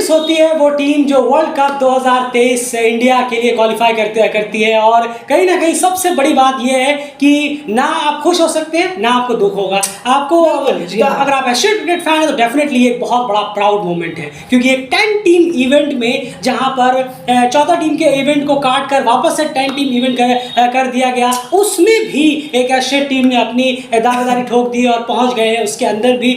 Netherlands होती है वो टीम जो वर्ल्ड कप 2023 इंडिया के लिए क्वालिफाई करती है। और कहीं ना कहीं सबसे बड़ी बात यह है कि ना आप खुश हो सकते हैं ना आपको दुख होगा। आपको अगर आप एशियन क्रिकेट फैन है तो डेफिनेटली एक बहुत बड़ा प्राउड मोमेंट है, क्योंकि एक 10 टीम इवेंट में जहां पर 14 टीम के इवेंट को काट कर वापस से 10 टीम इवेंट कर दिया गया, उसमें भी एक एशियन टीम ने अपनी दावेदारी ठोक दी और पहुंच गए हैं। उसके अंदर भी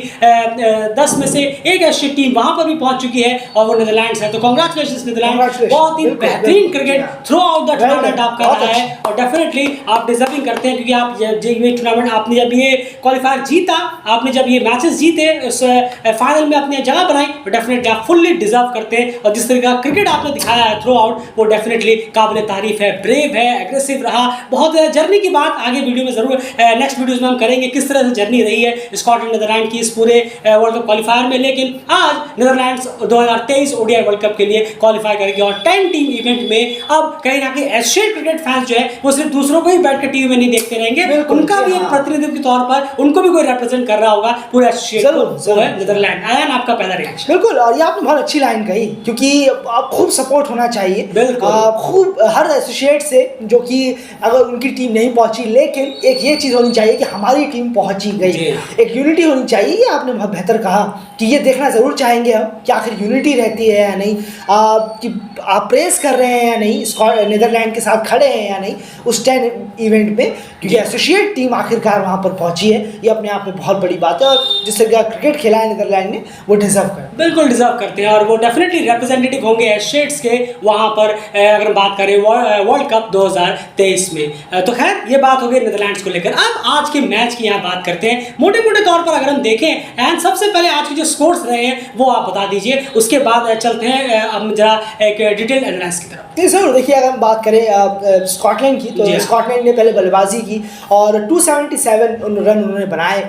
10 में से एक एशियन टीम वहां पर भी पहुंच चुकी है और वो नीदरलैंड्स है। तो कांग्रेचुलेशंस नीदरलैंड्स, बहुत ही बेहतरीन cricket through out the tournament आप कर रहा है और डेफिनेटली आप डिजर्विंग करते हैं, क्योंकि आप ये टूर्नामेंट आपने जब ये क्वालिफायर जीता, आपने जब ये मैचेस जीते, उस फाइनल में अपनी जगह बनाई, तो डेफिनेटली आप फुल्ली डिजर्व करते हैं। और जिस तरह का क्रिकेट आपने दिखाया है थ्रू आउट, वो डेफिनेटली काबिल तारीफ है। ब्रेव है, एग्रेसिव रहा, बहुत जर्नी की बात आगे वीडियो में जरूर नेक्स्ट वीडियोस में हम करेंगे किस तरह से जर्नी रही है स्कॉटलैंड नीदरलैंड की इस पूरे वर्ल्ड कप क्वालिफायर में। लेकिन आज नीदरलैंड्स 2023 ओडीआई वर्ल्ड कप के लिए क्वालिफाई करेगी और 10 टीम इवेंट में अब कहीं ना कहीं एशियन क्रिकेट फैंस जो है वो सिर्फ दूसरों को ही बैठ कर टीवी में नहीं देखते रहेंगे, उनका भी एक प्रतिनिधित्व के तौर पर उनको भी कोई रिप्रेजेंट कर रहा होगा पूरे एशियन को है नीदरलैंड। आयन, आपका पहला रिएक्शन? बिल्कुल, और ये आपने बहुत अच्छी लाइन कही, क्योंकि आप खूब सपोर्ट होना चाहिए खूब हर एसोसिएट से, जो कि अगर उनकी टीम नहीं पहुंची, लेकिन एक ये चीज़ होनी चाहिए कि हमारी टीम पहुंची गई, एक यूनिटी होनी चाहिए। ये आपने बहुत बेहतर कहा कि ये देखना ज़रूर चाहेंगे हम कि आखिर यूनिटी रहती है या नहीं, कि आप प्रेस कर रहे हैं या नहीं, नीदरलैंड के साथ खड़े हैं या नहीं उस 10 इवेंट में, क्योंकि एसोसिएट टीम आखिरकार वहाँ पर पहुंची है। ये अपने आप में बहुत बड़ी बात है और जिस तरह का क्रिकेट खेला है नीदरलैंड ने वो डिजर्व करते हैं, बिल्कुल डिजर्व करते हैं और वो डेफिनेटली रिप्रेजेंटेटिव होंगे एशियट्स के वहाँ पर अगर हम बात करें वर्ल्ड कप 2023 में। तो खैर ये बात हो गई नीदरलैंड्स को लेकर। अब आज के मैच की यहाँ बात करते हैं मोटे मोटे तौर पर अगर हम देखें, एंड सबसे पहले आज के जो स्कोर्स रहे हैं वो आप बता दीजिए, उसके बाद चलते हैं हम जरा एक डिटेल एनालिसिस की तरफ। जरूर, देखिए अगर हम बात करें स्कॉटलैंड की, तो स्कॉटलैंड ने पहले बल्लेबाजी की और 277 रन उन्होंने बनाए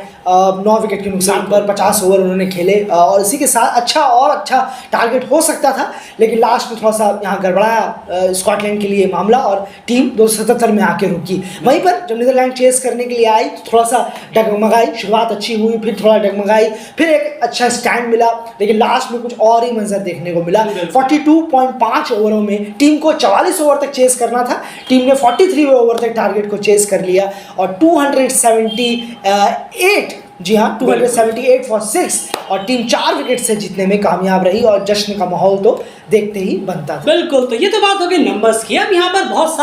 9 विकेट के नुकसान पर, 50 ओवर उन्होंने खेले और इसी के साथ अच्छा टारगेट हो सकता था, लेकिन लास्ट में थोड़ा सा यहाँ गड़बड़ाया स्कॉटलैंड के लिए मामला और टीम 277 में आके रुकी। वहीं पर जब नीदरलैंड चेस करने के लिए आई तो थोड़ा सा डगमगाई, शुरुआत अच्छी हुई, फिर थोड़ा डगमगाई, फिर एक अच्छा स्टैंड मिला, लेकिन लास्ट में कुछ और ही मंजर देखने को मिला। 42.5 ओवरों में टीम को 44 ओवर तक चेस करना था, टीम ने 43 ओवर तक टारगेट को चेस कर लिया और 278, जी हाँ 278 फॉर 6 और टीम 4 विकेट से जीतने में कामयाब रही और जश्न का माहौल तो देखते ही बनता था। बिल्कुल, तो ये तो बात हो गई नंबर्स की। अब यहाँ पर बहुत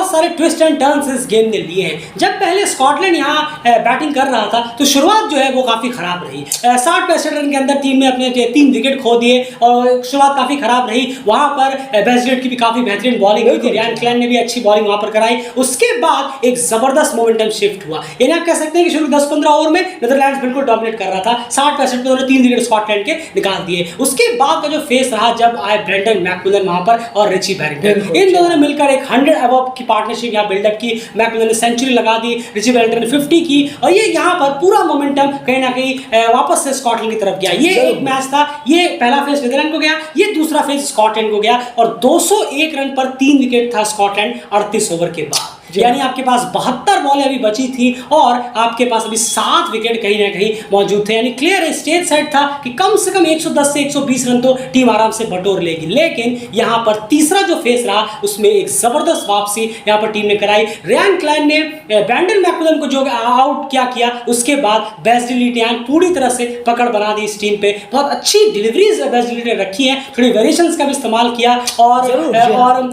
सारे ट्विस्ट एंड टर्न्स इस गेम ने लिए हैं। जब पहले स्कॉटलैंड यहाँ बैटिंग कर रहा था तो शुरुआत जो है वो काफ़ी ख़राब रही। 60-65 रन के अंदर टीम ने अपने 3 विकेट खो दिए और शुरुआत काफ़ी ख़राब रही। वहाँ पर बेस्टलेट की भी काफ़ी बेहतरीन बॉलिंग हुई थी, रियान क्लैन ने भी अच्छी बॉलिंग वहाँ पर कराई। उसके बाद एक ज़बरदस्त मोमेंटम शिफ्ट हुआ, यानी आप कह सकते हैं कि शुरू 10-15 ओवर में नीदरलैंड्स बिल्कुल डोमिनेट कर रहा था। 60-65 पे उन्होंने 3 विकेट स्कॉटलैंड के निकाल दिए। उसके बाद का जो फेस रहा जब आए ब्रेंडन मैकमिलन वहां पर और रिची बैरिंगटन, इन दोनों ने मिलकर एक 100 अबव की पार्टनरशिप यहाँ बिल्डअप की। मैकमिलन ने सेंचुरी लगा दी, रिची बैरिंगटन ने 50 की और ये यहाँ पर पूरा मोमेंटम कहीं ना कहीं वापस से स्कॉटलैंड की तरफ गया। ये एक मैच था, ये पहला फेस नीदरलैंड को गया, ये दूसरा फेस स्कॉटलैंड को गया और 201 रन पर 3 विकेट था स्कॉटलैंड 38 ओवर के बाद। यानी आपके पास 72 बॉलें अभी बची थी और आपके पास अभी 7 विकेट कहीं ना कहीं मौजूद थे। यानी क्लियर स्टेज सेट था कि कम से कम 110 से 120 रन तो टीम आराम से बटोर लेगी। लेकिन यहाँ पर तीसरा जो फेस रहा उसमें एक जबरदस्त वापसी यहाँ पर टीम ने कराई। रियान क्लैन ने ब्रेंडन मैकमिलन को जो आउट किया उसके बाद बेस्टलीट यहाँ पूरी तरह से पकड़ बना दी इस टीम पे। बहुत अच्छी डिलीवरीज बेस्टलीट ने रखी है, थोड़ी वेरिएशंस का भी इस्तेमाल किया और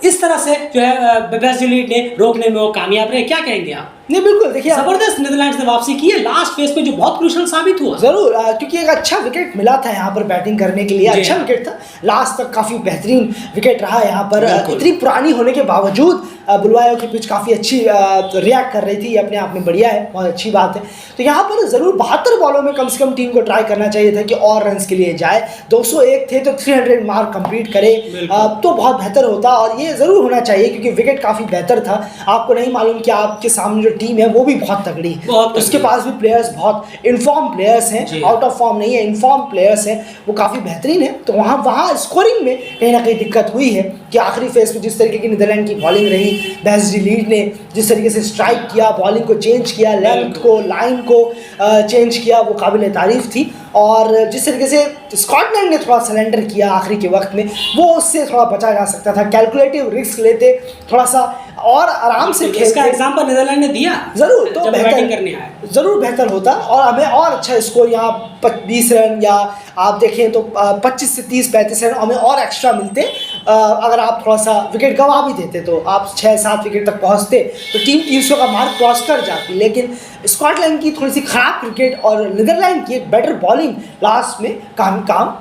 इस तरह से जो है बेस्टलीट ने रोकने में वो कामयाब रहे। क्या कहेंगे आप? नहीं बिल्कुल, देखिए जबरदस्त नीदरलैंड्स ने वापसी की है लास्ट फेस में जो बहुत क्रूशियल साबित हुआ। जरूर, क्योंकि एक अच्छा विकेट मिला था यहाँ पर बैटिंग करने के लिए, अच्छा विकेट था, लास्ट तक काफी बेहतरीन विकेट रहा यहाँ पर। इतनी पुरानी होने के बावजूद बुलवायो की पिच काफी अच्छी रिएक्ट कर रही थी, ये अपने आप में बढ़िया है, बहुत अच्छी बात है। तो यहाँ पर जरूर 72 बॉलों में कम से कम टीम को ट्राई करना चाहिए था कि और रन के लिए जाए। 201 थे तो 300 मार्क कंप्लीट करे तो बहुत बेहतर होता और ये जरूर होना चाहिए क्योंकि विकेट काफी बेहतर था। आपको नहीं मालूम कि आपके सामने जो टीम है वो भी बहुत तगड़ी, उसके पास भी प्लेयर्स बहुत इनफॉर्म प्लेयर्स हैं, आउट ऑफ फॉर्म नहीं है, इनफॉर्म प्लेयर्स हैं, वो काफ़ी बेहतरीन है। तो वहाँ स्कोरिंग में कहीं ना कहीं दिक्कत हुई है कि आखिरी फेज में जिस तरीके की नीदरलैंड की बॉलिंग रही, बेस्टलीट ने जिस तरीके से स्ट्राइक किया, बॉलिंग को चेंज किया, लेंथ को, लाइन को चेंज किया, वो काबिल तारीफ थी। और जिस तरीके से स्कॉटलैंड ने थोड़ा सरेंडर किया आखिरी के वक्त में, वो उससे थोड़ा बचा जा सकता था। कैलकुलेटिव रिस्क लेते, थोड़ा सा और आराम से खेलते। इसका एग्जांपल नीदरलैंड ने दिया जरूर, तो बैटिंग करने आया जरूर बेहतर होता और हमें और अच्छा स्कोर यहाँ 20 रन या आप देखें तो 25 से 30-35 रन हमें और एक्स्ट्रा मिलते। अगर आप थोड़ा सा विकेट गंवा भी देते तो आप 6-7 विकेट तक पहुँचते तो टीम 300 का मार्क क्रॉस कर जाती। लेकिन स्कॉटलैंड की थोड़ी सी खराब क्रिकेट और नीदरलैंड की एक बेटर बॉलिंग लास्ट में काम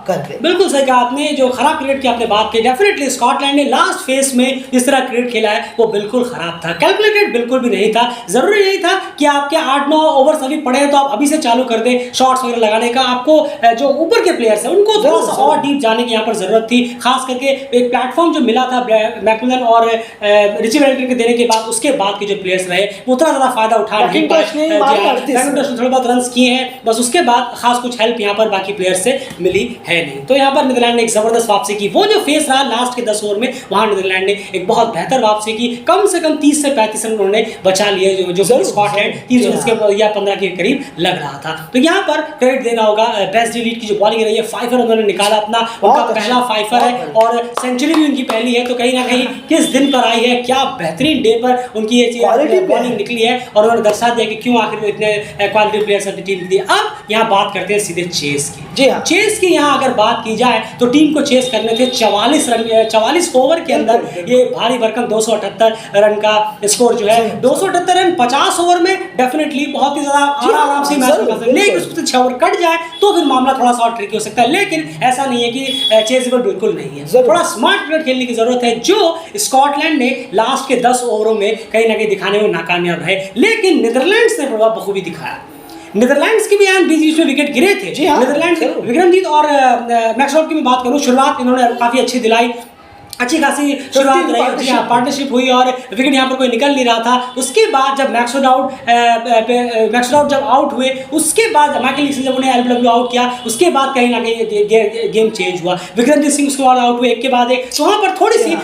कर गए। बिल्कुल सही कहा आपने, जो खराब क्रिकेट की आपने बात की, डेफिनेटली स्कॉटलैंड ने लास्ट फेज में जिस तरह क्रिकेट खेला है वो बिल्कुल खराब था, कैलकुलेटेड बिल्कुल भी नहीं था। जरूरी नहीं था कि आपके 8-9 ओवर्स अभी पड़े हैं तो आप अभी से चालू कर दें शॉट्स वगैरह लगाने का। आपको जो ऊपर के प्लेयर्स हैं उनको थोड़ा सा और डीप जाने की यहाँ पर जरूरत थी। खास करके एक प्लेटफॉर्म जो मिला था मैकमिलन और रिची वेलिंगटन के देने के बाद, उसके बाद के जो प्लेयर्स रहे वो उतना ज्यादा फायदा उठा नहीं पाए। थोड़े बहुत रन किए हैं बस, उसके बाद खास कुछ हेल्प यहाँ पर बाकी प्लेयर्स से मिली है नहीं। तो यहाँ पर नीदरलैंड ने एक जबरदस्त वापसी की। वो जो फेस रहा लास्ट के 10 ओवर में, वहां नीदरलैंड ने एक बहुत बेहतर वापसी की। कम से कम 30 से 35 रन उन्होंने बचा लिए, जो स्कॉटलैंड 30 रन या 15 के करीब लग रहा था। तो यहाँ पर क्रेडिट देना होगा बेस्ट डिलीट की जो बॉलिंग रही है। फाइफर उन्होंने निकाला अपना, उनका पहला फाइफर है और सेंचुरी भी उनकी पहली है। तो कहीं ना कहीं किस दिन पर आई है, क्या बेहतरीन डे पर उनकी ये बॉलिंग निकली है और उन्होंने दर्शा दिया कि क्यों आखिर वो इतने क्वालिटी प्लेयर्स अपनी टीम दी। अब यहाँ बात करते हैं सीधे चेस की। जी हाँ, चेस की यहाँ अगर बात की जाए तो टीम को चेस करने थे 44 रन, 44 ओवर के अंदर ये भारी भरकम 278 रन का स्कोर जो है। 278 रन 50 ओवर में डेफिनेटली बहुत ही ज्यादा आराम से मैच कर सकते हैं। लेकिन उसमें 6 ओवर कट जाए तो फिर मामला थोड़ा सा और ट्रिकी हो सकता है। लेकिन ऐसा नहीं है कि चेसेबल बिल्कुल नहीं है, थोड़ा स्मार्ट क्रिकेट खेलने की जरूरत है, जो स्कॉटलैंड ने लास्ट के 10 ओवरों में कहीं ना कहीं दिखाने में नाकामयाब रहे। लेकिन नीदरलैंड्स ने बड़ा बखूबी दिखाया। नीदरलैंड्स की भी बीच में विकेट गिरे थे। नीदरलैंड विक्रमजीत और मैक्सवेल की मैं बात करूं, शुरुआत इन्होंने काफी अच्छी दिलाई, अच्छी खासी शुरुआत रही, पार्टनरशिप हुई और विकेट यहाँ पर कोई निकल नहीं रहा था। उसके बाद जब मैक्सवेल जब आउट हुए, उसके बाद माइकल लिक्सन जब उन्हें एलबीडब्ल्यू आउट किया, उसके बाद कहीं ना कहीं गेम चेंज हुआ। विक्रमजीत सिंह उसके बाद आउट हुए एक के बाद एक। तो वहाँ पर थोड़ी सी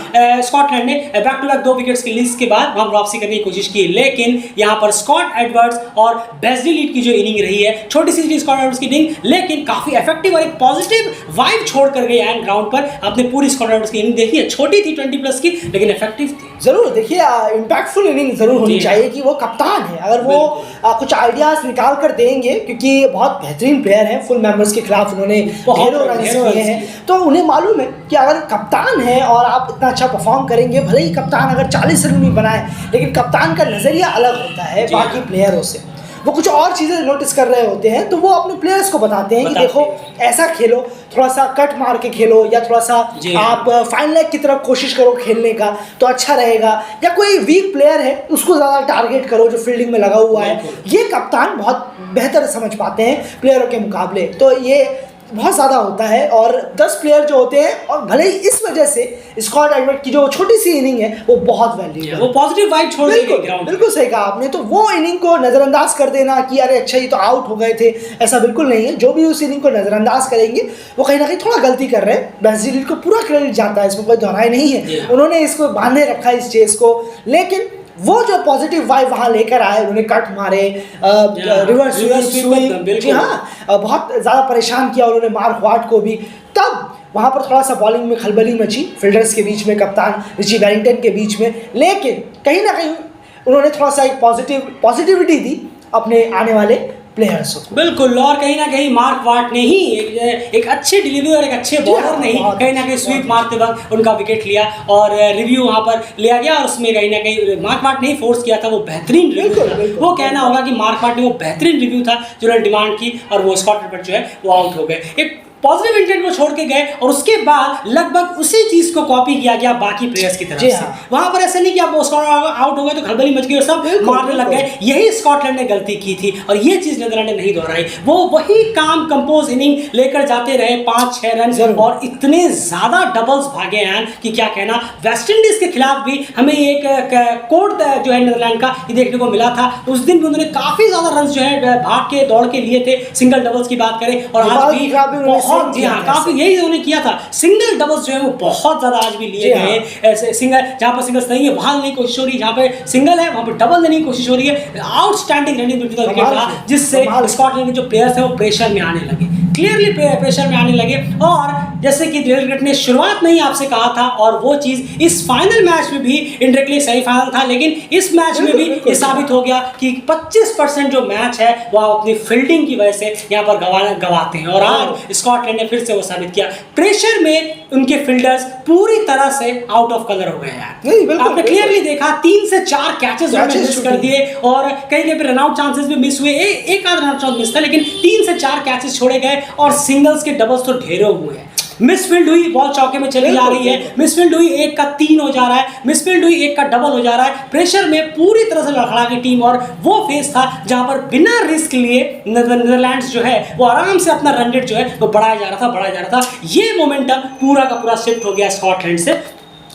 स्कॉटलैंड ने बैक टू बैक 2 विकेट्स की लीज के बाद वहाँ वापसी करने की कोशिश की। लेकिन यहाँ पर स्कॉट एडवर्ड्स और बेस्ली लीड की जो इनिंग रही है, छोटी सी स्कॉट एडवर्ड्स की इनिंग, लेकिन काफी इफेक्टिव और एक पॉजिटिव वाइब छोड़ कर गई एंड ग्राउंड पर। आपने पूरी स्कॉट एडवर्ड्स की इनिंग देखी, छोटी थी 20+ की, लेकिन इफेक्टिव थी। जरूर देखिए, इंपैक्टफुल इनिंग जरूर होनी चाहिए कि वो कप्तान है, अगर वो कुछ आइडियाज निकाल कर देंगे, क्योंकि बहुत बेहतरीन प्लेयर है, फुल मेंबर्स के खिलाफ उन्होंने ढेरों रन किए हैं, तो उन्हें मालूम है कि अगर कप्तान है और आप इतना अच्छा परफॉर्म करेंगे, भले ही कप्तान अगर 40 रन भी बनाए, लेकिन कप्तान का नजरिया अलग होता है बाकी प्लेयरों से। वो कुछ और चीज़ें नोटिस कर रहे होते हैं तो वो अपने प्लेयर्स को बताते हैं कि देखो ऐसा खेलो, थोड़ा सा कट मार के खेलो, या थोड़ा सा आप फाइन लेग की तरफ कोशिश करो खेलने का तो अच्छा रहेगा, या कोई वीक प्लेयर है उसको ज़्यादा टारगेट करो जो फील्डिंग में लगा हुआ है। ये कप्तान बहुत बेहतर समझ पाते हैं प्लेयरों के मुकाबले, तो ये बहुत ज़्यादा होता है। और 10 प्लेयर जो होते हैं, और भले ही इस वजह से स्कॉट एडवर्ड की जो छोटी सी इनिंग है वो बहुत वैल्यू है, वो पॉजिटिव वाइब छोड़ देगी ग्राउंड। बिल्कुल सही कहा आपने। तो वो इनिंग को नज़रअंदाज कर देना कि अरे अच्छा ये तो आउट हो गए थे, ऐसा बिल्कुल नहीं है। जो भी उस इनिंग को नज़रअंदाज करेंगे वो कहीं ना कहीं थोड़ा गलती कर रहे हैं। बेस्ली को पूरा क्रेडिट जाता है, इसमें कोई दोहराई नहीं है, उन्होंने इसको बांधे रखा इस चेस को। लेकिन वो जो पॉजिटिव वाइब वहाँ लेकर आए, उन्होंने कट मारे, रिवर्स स्वीप, जी हाँ, बहुत ज़्यादा परेशान किया उन्होंने मार्क वाट को भी। तब वहाँ पर थोड़ा सा बॉलिंग में खलबली मची फील्डर्स के बीच में, कप्तान रिची वेलिंगटन के बीच में, लेकिन कहीं ना कहीं उन्होंने थोड़ा सा एक पॉजिटिविटी दी अपने आने वाले प्लेयर्स को। बिल्कुल, और कहीं ना कहीं मार्क वाट ने ही एक अच्छे डिलीवरी और एक अच्छे बॉलर ने ही कहीं ना कहीं स्वीप मारते वक्त उनका विकेट लिया और रिव्यू वहाँ पर लिया गया, और उसमें कहीं ना कहीं मार्क वाट ने ही फोर्स किया था वो बेहतरीन रिव्यू। वो कहना होगा कि मार्क वाट ने वो बेहतरीन रिव्यू था जो उन्होंने डिमांड की, और वो स्कॉट एडवर्ड जो है वो आउट हो गए। एक पॉजिटिव इंटेंट को छोड़ के गए और उसके बाद लगभग उसी चीज को कॉपी किया गया बाकी प्लेयर्स की तरफ से। वहां पर ऐसा नहीं कि आप आउट हो गए तो खलबली मच गई और सब मारने लग गए। यही स्कॉटलैंड ने गलती की थी और ये चीज नीदरलैंड ने नहीं दोहराई। वो वही काम कंपोज इनिंग लेकर जाते रहे, 5-6 रन, और इतने ज्यादा डबल्स भागे हैं कि क्या कहना। वेस्ट इंडीज के खिलाफ भी हमें एक कोड जो है नीदरलैंड का ये देखने को मिला था। उस दिन भी उन्होंने काफी ज्यादा रन जो है भाग के दौड़ के लिए थे, सिंगल डबल्स की बात करें, और आज भी जी हाँ काफी यही उन्होंने किया था। सिंगल डबल्स जो है वो बहुत ज्यादा आज भी लिए गए। ऐसे सिंगल जहाँ पर सिंगल्स नहीं है वहां लेने की कोशिश हो रही है, जहाँ पे सिंगल है वहां पर डबल लेने की कोशिश हो रही है। आउटस्टैंडिंग रनिंग विकेट था, जिससे स्कॉटलैंड के जो प्लेयर्स हैं वो प्रेशर में आने लगे। क्लियरली प्रेशर में आने लगे। और जैसे कि दिल्ली क्रिकेट ने शुरुआत में ही आपसे कहा था, और वो चीज़ इस फाइनल मैच में भी इंडायरेक्टली सही फाइनल था, लेकिन इस मैच में भी ये साबित हो गया कि 25% जो मैच है वो अपनी फील्डिंग की वजह से यहाँ पर गवाते हैं। और आज स्कॉटलैंड ने फिर से वो साबित किया, प्रेशर में उनके फील्डर्स पूरी तरह से आउट ऑफ कलर हो गए हैं। आपने क्लियरली देखा 3 से 4 कैचेस मिस कर दिए, और कहीं पे रनआउट चांसेस भी मिस हुए, एक आध रनआउट चांस मिस था, लेकिन 3 से 4 कैचेस छोड़े गए, और सिंगल्स के डबल्स तो ढेरों हुए हैं। मिसफील्ड हुई, बॉल चौके में चली जा रही है, मिसफील्ड हुई, 1 का 3 हो जा रहा है, मिसफील्ड हुई, 1 का डबल हो जा रहा है। प्रेशर में पूरी तरह से लड़खड़ा की टीम, और वो फेज था जहां पर बिना रिस्क लिए नीदरलैंड्स जो है वो आराम से अपना रन रेट जो है वो बढ़ाया जा रहा था। ये मोमेंटम पूरा का पूरा शिफ्ट हो गया स्कॉटलैंड से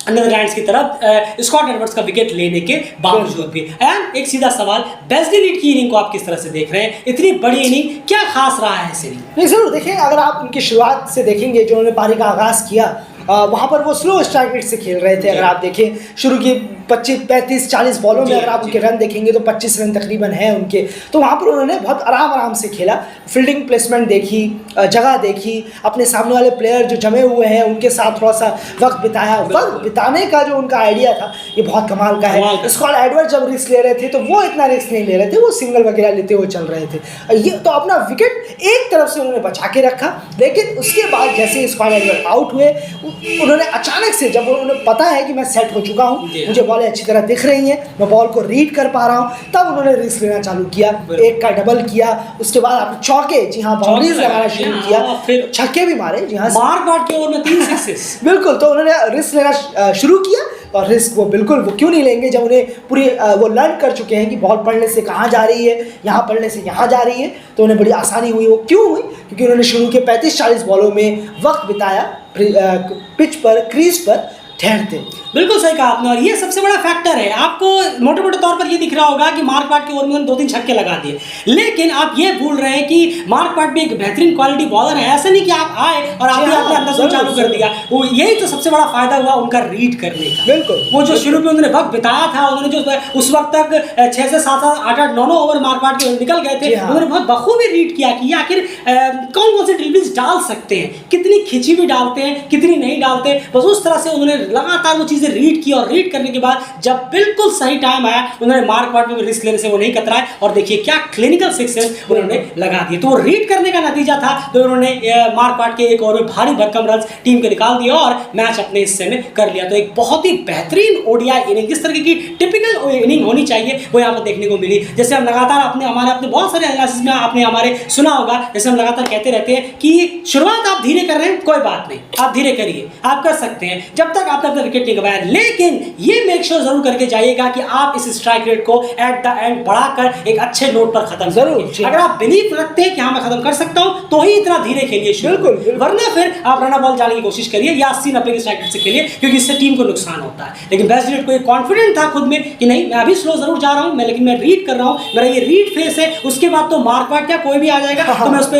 नीदरलैंड्स की तरफ, स्कॉट एडवर्ड्स का विकेट लेने के बावजूद भी। एंड एक सीधा सवाल, बेस्ली लीड की इनिंग को आप किस तरह से देख रहे हैं? इतनी बड़ी इनिंग, क्या खास रहा है इस इनिंग? नहीं जरूर देखिए, अगर आप उनकी शुरुआत से देखेंगे, जो उन्होंने पारी का आगाज किया, वहाँ पर वो स्लो स्ट्राइक रेट से खेल रहे थे। अगर आप देखें शुरू की 25, 35, 40 बॉलों में अगर आप उनके रन देखेंगे तो 25 रन तकरीबन है उनके। तो वहाँ पर उन्होंने बहुत आराम से खेला, फील्डिंग प्लेसमेंट देखी, जगह देखी, अपने सामने वाले प्लेयर जो जमे हुए हैं उनके साथ थोड़ा सा वक्त बिताया। वक्त बिताने का जो उनका आइडिया था ये बहुत कमाल का है। स्कॉट एडवर्ड जब रिस्क ले रहे थे तो वो इतना रिस्क नहीं ले रहे थे, वो सिंगल वगैरह लेते हुए चल रहे थे। ये तो अपना विकेट एक तरफ से उन्होंने बचा के रखा, लेकिन उसके बाद जैसे स्कॉट एडवर्ड आउट हुए, उन्होंने अचानक से, जब उन्हें पता है कि मैं सेट हो चुका हूँ, मुझे बॉलें अच्छी तरह दिख रही हैं, मैं बॉल को रीड कर पा रहा हूँ, तब उन्होंने रिस्क लेना चालू किया। 1 का डबल किया, उसके बाद आपने चौके, जी हाँ, बाउंड्रीज लगाना शुरू किया, फिर छक्के भी मारे, जी हाँ, मार्क के ओवर में 3 सिक्सेस। बिल्कुल, तो उन्होंने रिस्क लेना शुरू किया। और रिस्क वो बिल्कुल वो क्यों नहीं लेंगे जब उन्हें पूरी वो लर्न कर चुके हैं कि बॉल पढ़ने से कहाँ जा रही है, यहाँ पढ़ने से यहाँ जा रही है, तो उन्हें बड़ी आसानी हुई। वो क्यों हुई? क्योंकि उन्होंने शुरू के 35-40 बॉलों में वक्त बिताया पिच पर, क्रीज पर ठहरते। बिल्कुल सही कहा आपने, और ये सबसे बड़ा फैक्टर है। आपको मोटे मोटे तौर पर ये दिख रहा होगा कि मार्क वाट के ओवर में उन्होंने 2-3 छक्के लगा दिए, लेकिन आप ये भूल रहे हैं कि मार्क वाट भी एक बेहतरीन क्वालिटी बॉलर है। ऐसा नहीं कि आप आए और आपने अपने अंदर से चालू कर दिया। वो यही तो सबसे बड़ा फायदा हुआ उनका रीड करने का। बिल्कुल, वो जो शुरू में उन्होंने वक्त बिताया था, उन्होंने जो उस वक्त तक 6 से 7, 8, 9 ओवर मार्क वाट के निकल गए थे, उन्होंने बहुत बखूबी रीड किया कि आखिर कौन कौन से डिलीवरीज डाल सकते हैं, कितनी खिंची भी डालते हैं, कितनी नहीं डालते। बस उस तरह से उन्होंने लगातार वो चीजें रीड की, और रीड करने के बाद जब बिल्कुल सही टाइम आया, उन्होंने मार्क वाट में रिस्क लेने से वो नहीं कतराए, और देखिए क्या क्लिनिकल सिक्सेस उन्होंने लगा दिए। तो वो रीड करने का नतीजा था, तो उन्होंने मार्क वाट के एक ओवर में भारी भरकम रन टीम को निकाल दिया और मैच अपने हिस्से में कर लिया। तो एक बहुत ही बेहतरीन ओडीआई इनिंग, जिस तरह की टिपिकल इनिंग होनी चाहिए वो यहाँ पर देखने को मिली। जैसे हम लगातार अपने बहुत सारे एनालिसिस में आपने हमारे सुना होगा, जैसे हम लगातार कहते रहते हैं कि शुरुआत आप धीरे कर रहे हैं, कोई बात नहीं, आप धीरे करिए, आप कर सकते हैं जब तक आपने अपना विकेट नहीं गवाया, लेकिन ये मेक श्योर जरूर करके जाइएगा कि आप इस स्ट्राइक रेट को एट द एंड बढ़ाकर एक अच्छे नोट पर खत्म करेंगे। अगर आप बिलीव रखते हैं कि हाँ मैं खत्म कर सकता हूं, तो ही इतना धीरे खेलिए, बिल्कुल, वरना फिर आप रन बॉल जाने की कोशिश करिए या 80-90 की स्ट्राइक रेट से खेलिए, क्योंकि इससे टीम को नुकसान होता है। लेकिन बेस्ली को एक कॉन्फिडेंट था खुद में कि नहीं, मैं अभी स्लो जरूर जा रहा हूं, लेकिन मैं रीड कर रहा हूं, मेरा ये रीड फेस है, उसके बाद तो मार्क वाट क्या कोई भी आ जाएगा, तो मैं उस पर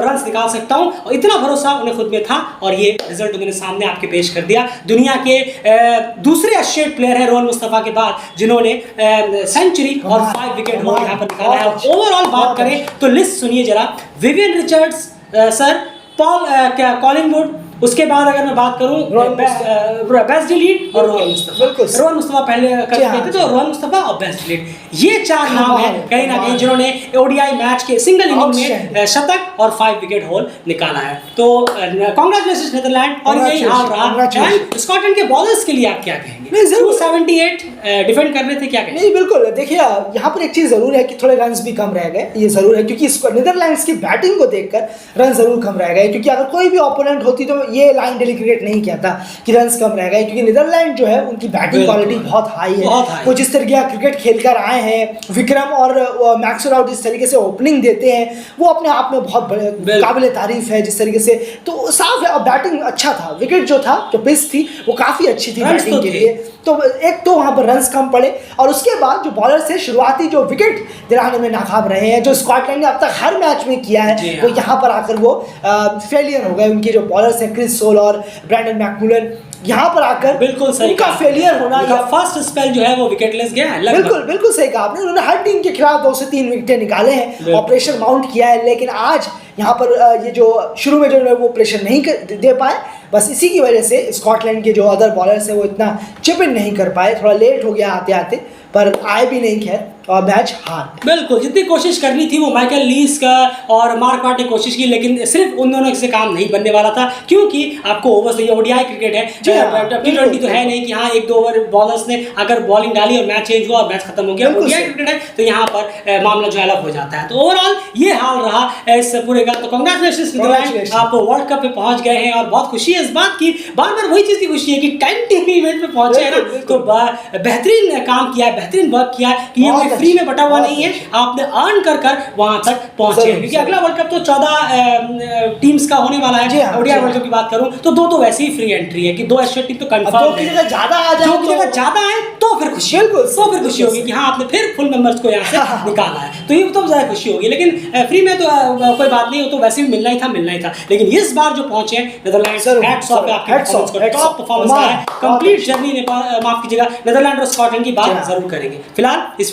रन निकाल सकता हूं। और इतना भरोसा उन्हें खुद में था, और ये रिजल्ट उन्होंने सामने आपके पेश कर दिया। दुनिया के दूसरे एशियड प्लेयर है रोहन मुस्तफा के बाद जिन्होंने सेंचुरी और 5 विकेट यहाँ पर निकाला है। ओवरऑल बात करें तो लिस्ट सुनिए जरा, विवियन रिचर्ड्स सर, कॉलिंगवुड, उसके बाद अगर मैं बात करूं बेस्ली लीड और रोहन मुस्तफा पहले कर चुके थे, तो रोहन मुस्तफा और बेस्ली लीड, ये 4 नाम है कहीं ना कहीं जिन्होंने ओडीआई मैच के सिंगल इनिंग में शतक और 5 विकेट होल निकाला है। तो कांग्रेचुलेशंस नीदरलैंड, और यही हाल रहा। स्कॉटलैंड के बॉलर्स के लिए आप क्या कहेंगे? 278 डिफेंड कर रहे थे, क्या कहेंगे? नहीं बिल्कुल, देखिए यहाँ पर एक चीज़ ज़रूर है कि थोड़े रन्स भी कम रह गए, ये ज़रूर है, क्योंकि नीदरलैंड्स की बैटिंग को देखकर रन ज़रूर कम रह गए। क्योंकि अगर कोई भी ओपोनेंट होती तो ये लाइन डेली क्रिकेट नहीं कहता कि रन्स कम रह गए, क्योंकि नीदरलैंड जो है उनकी बैटिंग क्वालिटी बहुत हाई है। वो जिस तरीके का क्रिकेट खेलकर आए हैं, विक्रम और मैक्सवेल जिस तरीके से ओपनिंग देते हैं, वो अपने आप में बहुत काबिल तारीफ है जिस तरीके से, तो साफ है। और बैटिंग अच्छा था, विकेट जो था, जो पिच थी वो काफ़ी अच्छी थी बैटिंग के लिए। तो एक तो वहाँ पर रन्स कम पड़े, और उसके बाद जो बॉलर्स है शुरुआती जो विकेट दिलाने में नाकाम रहे हैं, जो स्कॉटलैंड ने अब तक हर मैच में किया है, वो यहाँ पर आकर वो फेलियर हो गए। उनके जो बॉलर्स हैं क्रिस सोल और ब्रैंडन मैकमुलन, यहाँ पर आकर बिल्कुल सही उनका फेलियर होना, या फर्स्ट स्पेल जो है वो विकेटलेस गया है। बिल्कुल सही कहा आपने। उन्होंने हर टीम के खिलाफ 2 से 3 विकेटें निकाले हैं और प्रेशर माउंट किया है, लेकिन आज यहाँ पर ये जो शुरू में जो है वो प्रेशर नहीं दे पाए, बस इसी की वजह से स्कॉटलैंड के जो अदर बॉलर्स हैं वो इतना चिप इन नहीं कर पाए, थोड़ा लेट हो गया आते आते, पर आए भी नहीं खैर और मैच हार। बिल्कुल, जितनी कोशिश करनी थी वो माइकल लीस का और मार्क वाट ने कोशिश की, लेकिन सिर्फ उन दोनों से काम नहीं बनने वाला था, क्योंकि आपको ओवर से, ये ओडीआई क्रिकेट है, T20 तो है नहीं कि हाँ 1-2 ओवर बॉलर्स ने अगर बॉलिंग डाली और मैच चेंज हुआ और मैच खत्म हो गया। ओडीआई क्रिकेट है तो यहाँ पर मामला जो अलग हो जाता है। तो ओवरऑल ये हाल रहा इस पूरे का। तो कांग्रेचुलेशंस नीदरलैंड, आप वर्ल्ड कप पे पहुंच गए हैं और बहुत खुशी है इस बात की। बार बार वही चीज़ की खुशी है कि 10 टीम इवेंट पे पहुंचे हैं ना, तो बेहतरीन काम किया है, बेहतरीन वर्क किया है कि ये कोई फ्री में बटा हुआ नहीं है, आपने अर्न कर वहां तक पहुंचे हैं। क्योंकि अगला वर्ल्ड कप तो 14 टीम्स का होने वाला है। ओडीआई वर्ल्ड कप की बात करूं तो 2 तो वैसे ही फ्री एंट्री है कि 2 एशिया टीम तो कंफर्म है। 2 की जगह ज्यादा आ जाए, 2 की जगह ज्यादा है तो फिर खुशी, तो फिर खुशी होगी कि हाँ आपने फिर फुल मेंबर्स को यहाँ से निकाला है, तो ये तो ज्यादा खुशी होगी। लेकिन फ्री में तो कोई बात नहीं, वो तो वैसे भी मिलना ही था। लेकिन इस बार जो पहुंचे हैं नीदरलैंड्स, हैट्स ऑफ है आपकी परफॉर्मेंस को, टॉप परफॉर्मेंस है, कंप्लीट जर्नी। माफ कीजिएगा, नीदरलैंड और स्कॉटलैंड की बात जरूर करेंगे। फिलहाल इस